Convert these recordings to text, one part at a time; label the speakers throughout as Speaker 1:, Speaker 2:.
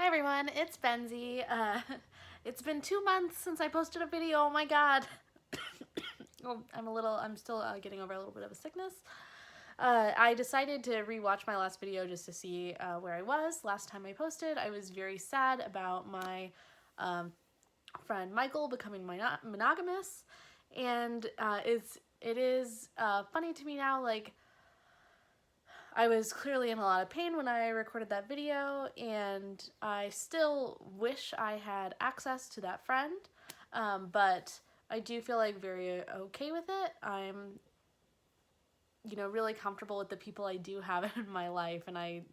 Speaker 1: Hi everyone, it's Benzie. It's been 2 months since I posted a video. Oh my god. Oh, I'm still getting over a little bit of a sickness. I decided to rewatch my last video just to see where I was last time I posted. I was very sad about my um, friend Michael becoming monogamous, and it is funny to me now. Like, I was clearly in a lot of pain when I recorded that video, and I still wish I had access to that friend, but I do feel like very okay with it. I'm, really comfortable with the people I do have in my life, and I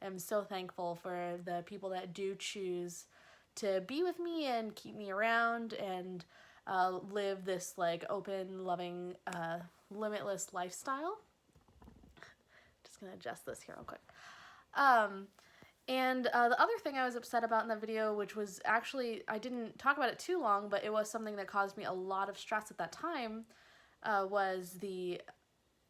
Speaker 1: am so thankful for the people that do choose to be with me and keep me around and live this like open, loving, limitless lifestyle. Just gonna adjust this here real quick. Um, and the other thing I was upset about in the video, which was actually, I didn't talk about it too long, but it was something that caused me a lot of stress at that time, was the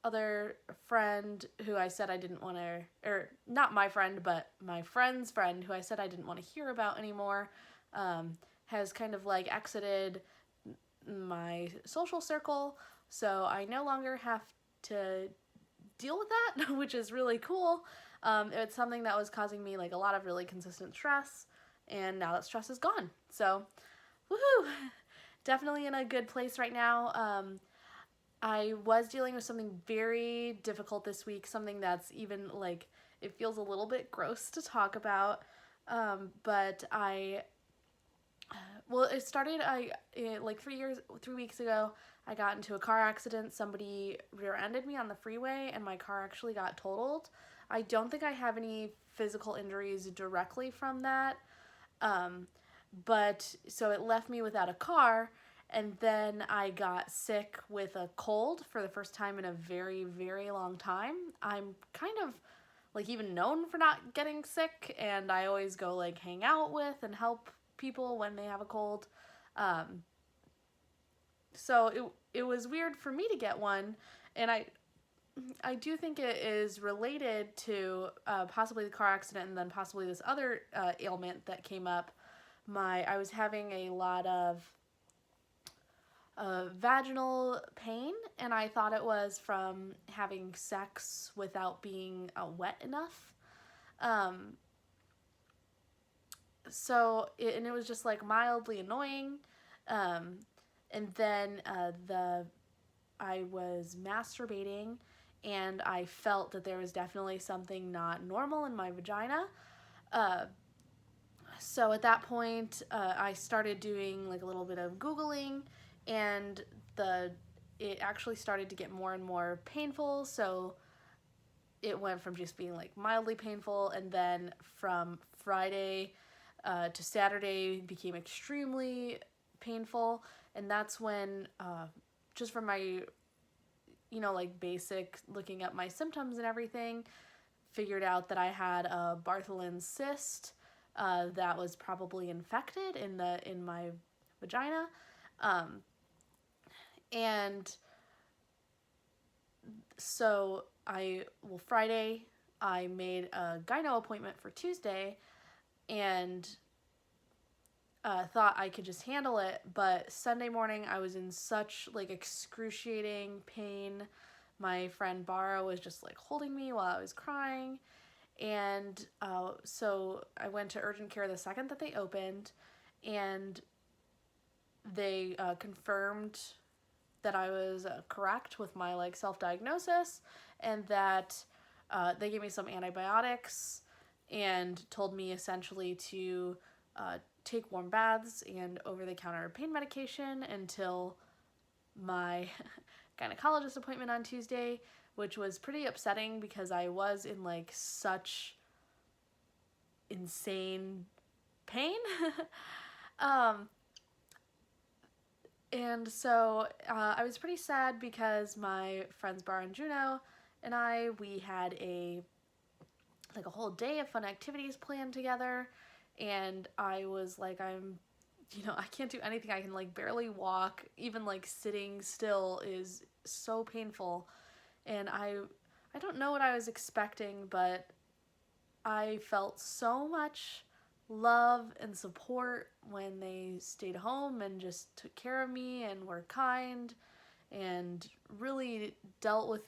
Speaker 1: other friend who I said I didn't want to, or not my friend, but my friend's friend who I said I didn't want to hear about anymore, has kind of like exited my social circle. So I no longer have to deal with that, which is really cool. It's something that was causing me like a lot of really consistent stress, and now that stress is gone. So, woohoo! Definitely in a good place right now. I was dealing with something very difficult this week, something that's even like, it feels a little bit gross to talk about. But well, it started, like 3 weeks ago, I got into a car accident. Somebody rear-ended me on the freeway and my car actually got totaled. I don't think I have any physical injuries directly from that. Um, but so it left me without a car, and then I got sick with a cold for the first time in a very, very long time. I'm kind of like even known for not getting sick, and I always go like hang out with and help people when they have a cold. Um, so it was weird for me to get one, and I do think it is related to possibly the car accident and then possibly this other ailment that came up. I was having a lot of vaginal pain, and I thought it was from having sex without being wet enough. Um, and it was just like mildly annoying. Um, and then I was masturbating, and I felt that there was definitely something not normal in my vagina. Uh, so at that point, I started doing like a little bit of Googling, and the it actually started to get more and more painful. So it went from just being like mildly painful, and then from Friday to Saturday became extremely painful, and that's when just from my like basic looking up my symptoms and everything, figured out that I had a Bartholin's cyst that was probably infected in my vagina, um, and so Friday I made a gyno appointment for Tuesday, and thought I could just handle it, but Sunday morning I was in such like excruciating pain. My friend Bara was just like holding me while I was crying, and so I went to urgent care the second that they opened, and they confirmed that I was correct with my like self-diagnosis, and that they gave me some antibiotics and told me essentially to take warm baths and over-the-counter pain medication until my gynecologist appointment on Tuesday, which was pretty upsetting because I was in like such insane pain. um, and so I was pretty sad because my friends Bar and Juno and we had a whole day of fun activities planned together, and I was like, I can't do anything. I can like barely walk. Even like sitting still is so painful, and I don't know what I was expecting, but I felt so much love and support when they stayed home and just took care of me and were kind and really dealt with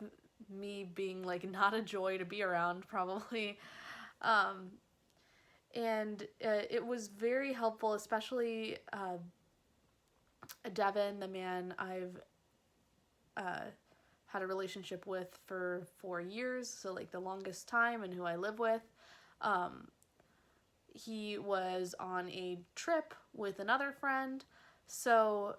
Speaker 1: me being like not a joy to be around probably. Um, and it was very helpful, especially Devin, the man I've uh, had a relationship with for 4 years, so like the longest time, and who I live with. Um, he was on a trip with another friend, so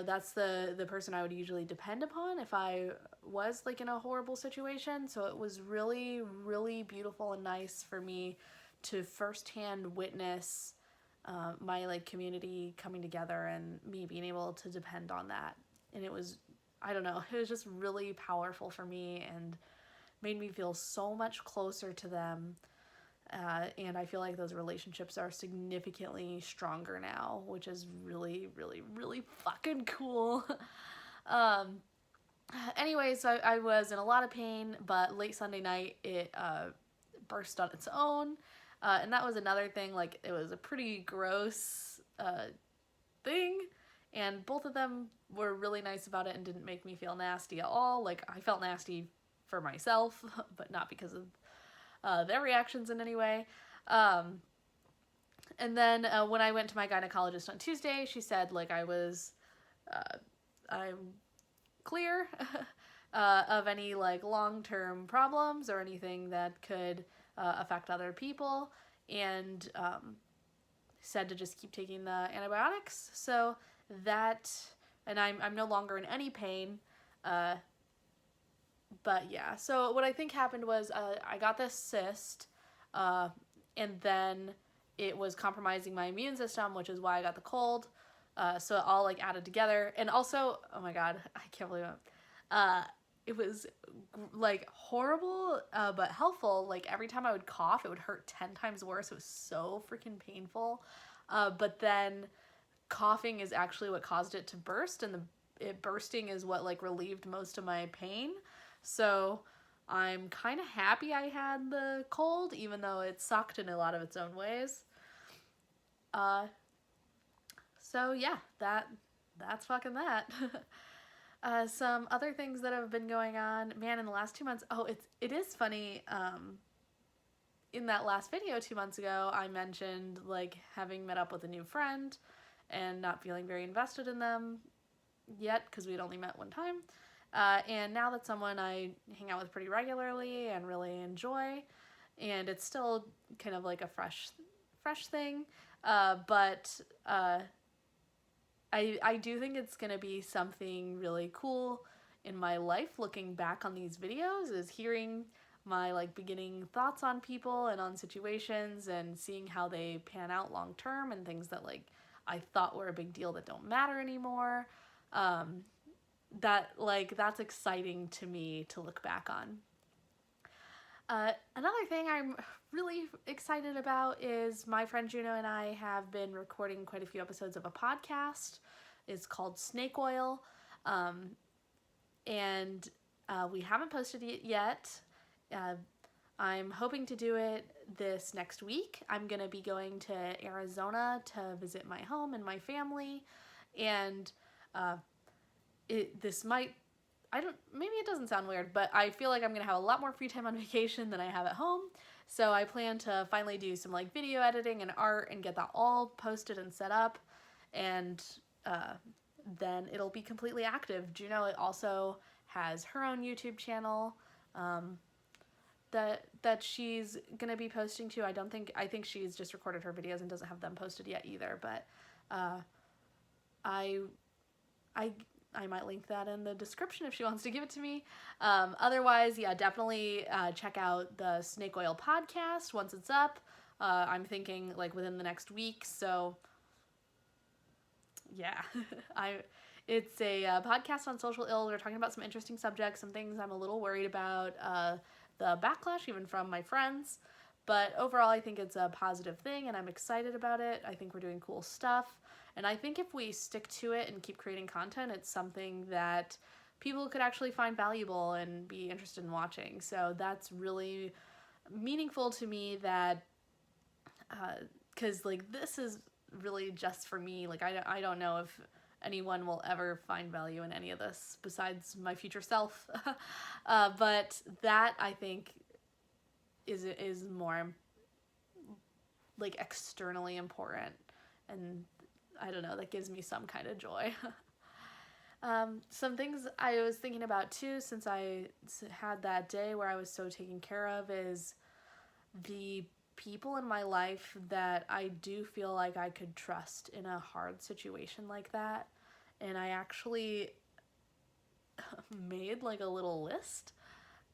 Speaker 1: that's the person I would usually depend upon if I was like in a horrible situation. So it was really, really beautiful and nice for me to firsthand witness my like community coming together and me being able to depend on that. And it was, I don't know, it was just really powerful for me and made me feel so much closer to them. And I feel like those relationships are significantly stronger now, which is really, really, really fucking cool. um, anyways, I was in a lot of pain, but late Sunday night it burst on its own. And that was another thing, like, it was a pretty gross thing. And both of them were really nice about it and didn't make me feel nasty at all. Like, I felt nasty for myself, but not because of their reactions in any way. And then when I went to my gynecologist on Tuesday, she said like I'm clear of any like long-term problems or anything that could affect other people, and said to just keep taking the antibiotics. So that, and I'm no longer in any pain. But yeah, so what I think happened was I got this cyst, and then it was compromising my immune system, which is why I got the cold. So it all like added together, and also, oh my god, I can't believe it. It was like horrible, but helpful. Like every time I would cough, it would hurt 10 times worse. It was so freaking painful. But then coughing is actually what caused it to burst, and it bursting is what like relieved most of my pain. So I'm kind of happy I had the cold, even though it sucked in a lot of its own ways. So yeah, that's fucking that. Some other things that have been going on, man, in the last 2 months. Oh, it is funny. In that last video 2 months ago, I mentioned like having met up with a new friend and not feeling very invested in them yet because we'd only met one time. And now that's someone I hang out with pretty regularly and really enjoy, and it's still kind of like a fresh thing. But I do think it's gonna be something really cool in my life. Looking back on these videos, is hearing my like beginning thoughts on people and on situations, and seeing how they pan out long term, and things that like I thought were a big deal that don't matter anymore. That's exciting to me to look back on. Another thing I'm really excited about is my friend Juno and I have been recording quite a few episodes of a podcast. It's called Snake Oil, and we haven't posted it yet. I'm hoping to do it this next week. I'm going to be going to Arizona to visit my home and my family, and maybe it doesn't sound weird, but I feel like I'm gonna have a lot more free time on vacation than I have at home. So I plan to finally do some like video editing and art and get that all posted and set up, and then it'll be completely active. Juno also has her own YouTube channel that she's gonna be posting to. I think she's just recorded her videos and doesn't have them posted yet either. But I might link that in the description if she wants to give it to me. Otherwise, yeah, definitely check out the Snake Oil podcast once it's up. I'm thinking like within the next week. So yeah, it's a podcast on social ill. We're talking about some interesting subjects, some things I'm a little worried about, the backlash even from my friends. But overall, I think it's a positive thing, and I'm excited about it. I think we're doing cool stuff. And I think if we stick to it and keep creating content, it's something that people could actually find valuable and be interested in watching. So that's really meaningful to me, that because like this is really just for me. Like I don't know if anyone will ever find value in any of this besides my future self. But that I think is more like externally important, and I don't know, that gives me some kind of joy. Some things I was thinking about too, since I had that day where I was so taken care of, is the people in my life that I do feel like I could trust in a hard situation like that. And I actually made like a little list.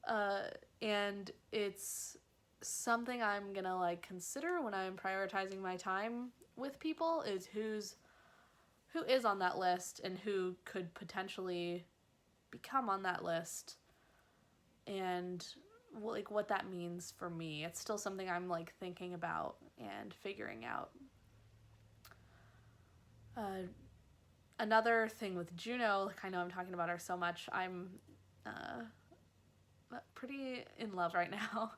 Speaker 1: Uh, and it's something I'm gonna like consider when I'm prioritizing my time with people, is who is on that list and who could potentially become on that list, and like what that means for me. It's still something I'm like thinking about and figuring out. Another thing with Juno, like I know I'm talking about her so much, I'm pretty in love right now.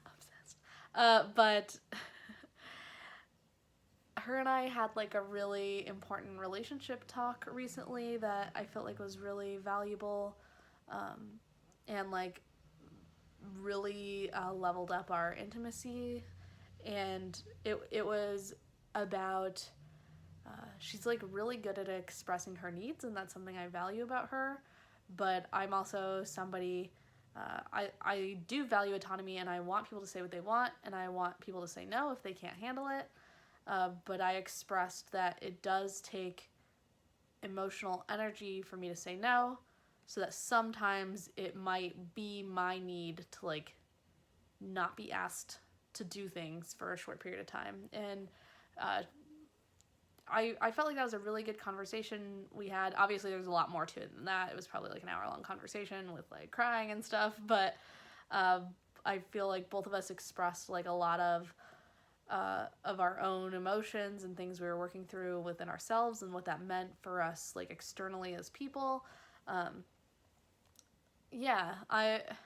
Speaker 1: Obsessed. But her and I had like a really important relationship talk recently that I felt like was really valuable, and like really leveled up our intimacy. And it was about she's like really good at expressing her needs, and that's something I value about her. But I'm also somebody, I do value autonomy, and I want people to say what they want, and I want people to say no if they can't handle it. But I expressed that it does take emotional energy for me to say no, so that sometimes it might be my need to like not be asked to do things for a short period of time. And uh, I felt like that was a really good conversation we had. Obviously, there's a lot more to it than that. It was probably like an hour-long conversation with like crying and stuff, but I feel like both of us expressed like a lot of our own emotions and things we were working through within ourselves, and what that meant for us like externally as people. Yeah,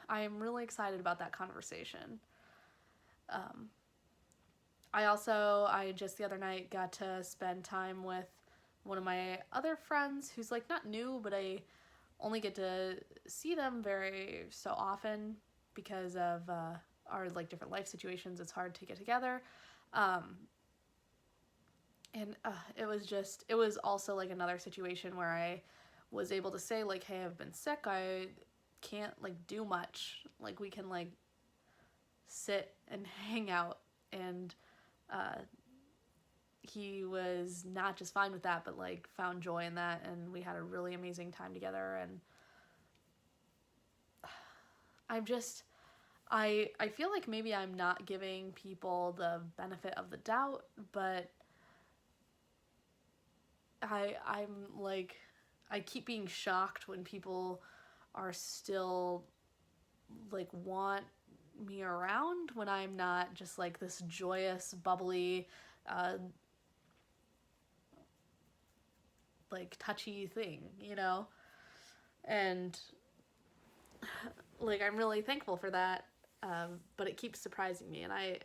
Speaker 1: I'm really excited about that conversation. I just the other night got to spend time with one of my other friends who's like not new, but I only get to see them very so often because of our like different life situations. It's hard to get together. Um, and it was also like another situation where I was able to say like, hey, I've been sick, I can't like do much, like we can like sit and hang out. And uh, he was not just fine with that, but like found joy in that, and we had a really amazing time together. And I'm just I feel like maybe I'm not giving people the benefit of the doubt, but I'm like, I keep being shocked when people are still like want me around when I'm not just like this joyous, bubbly, uh, like touchy thing, you know? And like I'm really thankful for that, but it keeps surprising me, and I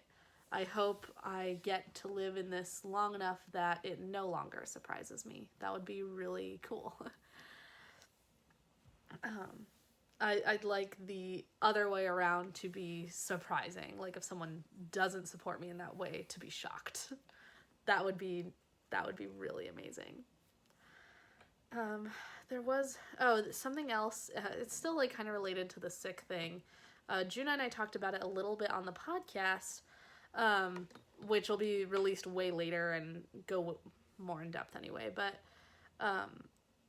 Speaker 1: hope I get to live in this long enough that it no longer surprises me. That would be really cool. I'd like the other way around to be surprising. Like if someone doesn't support me in that way, to be shocked. That would be really amazing. There was something else. It's still like kind of related to the sick thing. Juna and I talked about it a little bit on the podcast, which will be released way later and go more in depth anyway. But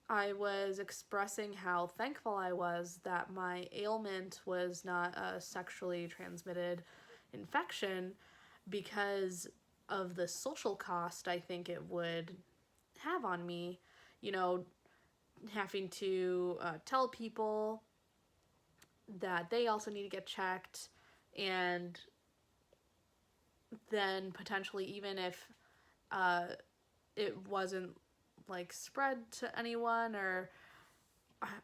Speaker 1: I was expressing how thankful I was that my ailment was not a sexually transmitted infection, because of the social cost I think it would have on me. You know, having to tell people that they also need to get checked, and then potentially, even if it wasn't like spread to anyone, or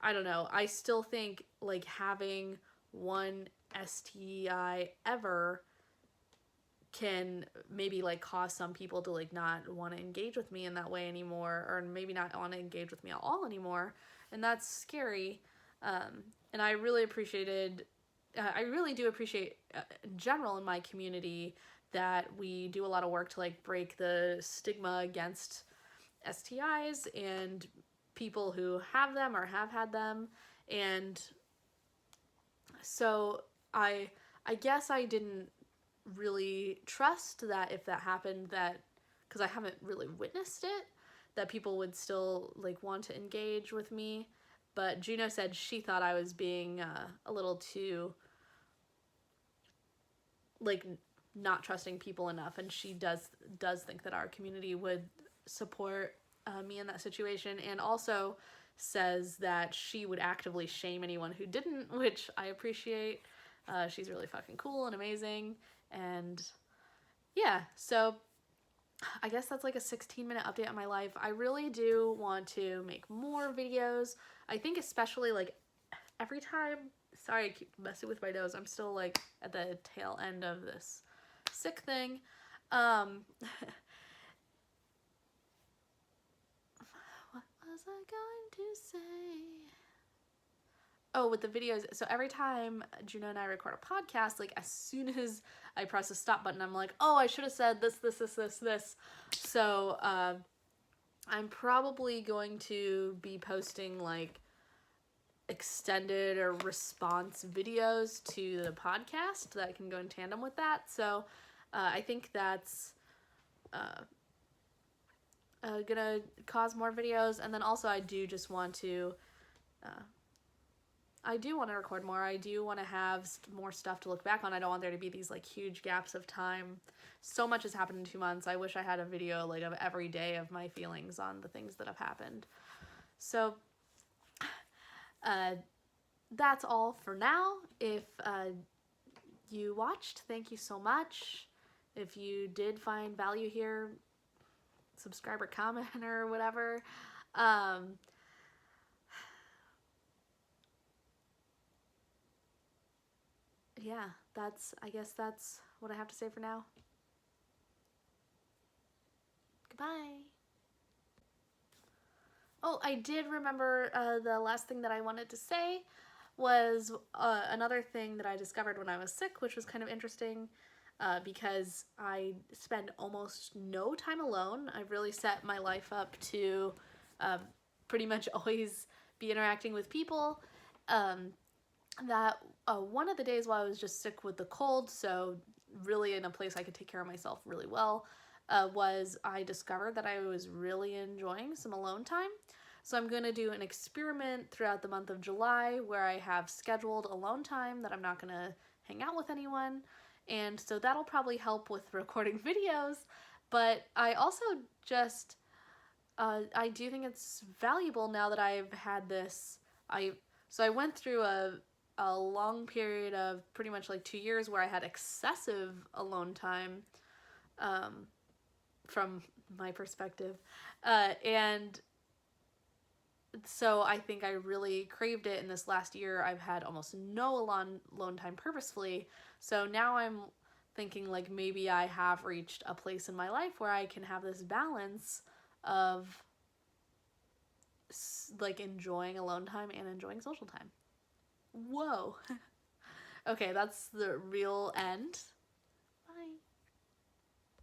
Speaker 1: I don't know, I still think like having one STI ever can maybe like cause some people to like not want to engage with me in that way anymore, or maybe not want to engage with me at all anymore, and that's scary. And I really do appreciate in general in my community that we do a lot of work to like break the stigma against STIs and people who have them or have had them. And so I guess I didn't really trust that if that happened, that because I haven't really witnessed it, that people would still like want to engage with me. But Juno said she thought I was being a little too like not trusting people enough, and she does think that our community would support me in that situation, and also says that she would actively shame anyone who didn't, which I appreciate. She's really fucking cool and amazing, and yeah, so I guess that's like a 16-minute update on my life. I really do want to make more videos. I think especially like every time, sorry I keep messing with my nose, I'm still like at the tail end of this sick thing. What was I going to say? Oh, with the videos, so every time Juno and I record a podcast, like as soon as I press the stop button, I'm like, oh, I should have said this. So I'm probably going to be posting like extended or response videos to the podcast that can go in tandem with that. So I think that's gonna cause more videos. And then also I do just want to record more. I do want to have more stuff to look back on. I don't want there to be these like huge gaps of time. So much has happened in 2 months. I wish I had a video like of every day of my feelings on the things that have happened. So that's all for now. If you watched, thank you so much. If you did find value here, subscribe or comment or whatever. Yeah, I guess that's what I have to say for now. Goodbye. Oh, I did remember the last thing that I wanted to say was another thing that I discovered when I was sick, which was kind of interesting because I spend almost no time alone. I've really set my life up to pretty much always be interacting with people. That one of the days while I was just sick with the cold, so really in a place I could take care of myself really well, was I discovered that I was really enjoying some alone time. So I'm going to do an experiment throughout the month of July where I have scheduled alone time that I'm not going to hang out with anyone. And so that'll probably help with recording videos. But I also just, I do think it's valuable now that I've had this. So I went through a long period of pretty much like 2 years where I had excessive alone time, from my perspective, and so I think I really craved it in this last year. I've had almost no alone time purposefully, so now I'm thinking like maybe I have reached a place in my life where I can have this balance of like enjoying alone time and enjoying social time. Whoa. Okay, that's the real end.